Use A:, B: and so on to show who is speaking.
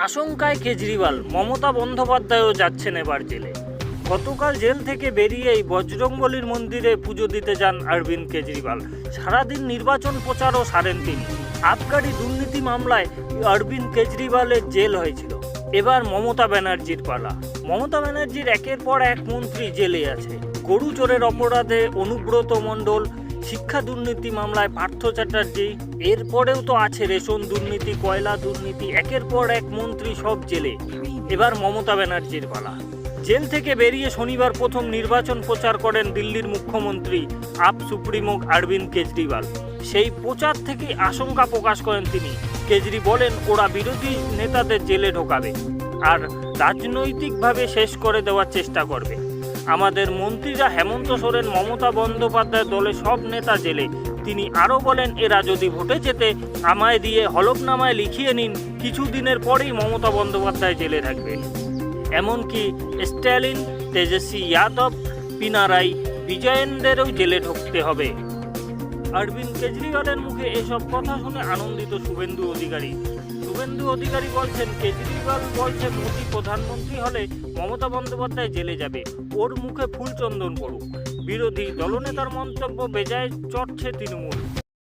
A: আশঙ্কায় কেজরিওয়াল, মমতা বন্দ্যোপাধ্যায়ও যাচ্ছেন এবার জেলে। গতকাল জেল থেকে বেরিয়েই বজরংবলীর মন্দিরে পুজো দিতে যান অরবিন্দ কেজরিওয়াল। সারাদিন নির্বাচন প্রচারও সারেন তিনি। আবগারি দুর্নীতি মামলায় অরবিন্দ কেজরিওয়ালের জেল হয়েছিল। এবার মমতা ব্যানার্জির পালা। মমতা ব্যানার্জির একের পর এক মন্ত্রী জেলে আছে। গরু চোরের অপরাধে অনুব্রত মণ্ডল, শিক্ষা দুর্নীতি মামলায় পার্থ চ্যাটার্জি, এরপরেও তো আছে রেশন দুর্নীতি, কয়লা দুর্নীতি, একের পর এক মন্ত্রী সব জেলে। এবার মমতা ব্যানার্জির পালা। জেল থেকে বেরিয়ে শনিবার প্রথম নির্বাচন প্রচার করেন দিল্লির মুখ্যমন্ত্রী আপ সুপ্রিমো অরবিন্দ কেজরিওয়াল। সেই প্রচার থেকে আশঙ্কা প্রকাশ করেন তিনি। কেজরি বলেন, ওরা বিরোধী নেতাদের জেলে ঢোকাবে আর রাজনৈতিকভাবে শেষ করে দেওয়ার চেষ্টা করবে। আমাদের মন্ত্রীরা হেমন্ত সোরেন, মমতা বন্দ্যোপাধ্যায় দলে সব নেতা জেলে। তিনি আরও বলেন, এরা যদি ভোটে যেতে আমায় দিয়ে হলফনামায় লিখিয়ে নিন, কিছুদিনের পরেই মমতা বন্দ্যোপাধ্যায় জেলে থাকবে। এমনকি স্ট্যালিন, তেজস্বী যাদব, পিনারাই বিজয়েন্দেরও জেলে ঢুকতে হবে। অরবিন্দ কেজরিওয়ালের মুখে এসব কথা শুনে আনন্দিত শুভেন্দু অধিকারী। শুভেন্দু অধিকারী বলছেন, কেজরিওয়াল বলছে মোদী প্রধানমন্ত্রী হলে মমতা বন্দ্যোপাধ্যায় জেলে যাবে, ওর মুখে ফুল চন্দন পড়ুক। বিরোধী দলনেতার মন্তব্য বেজায় চটছে তৃণমূল।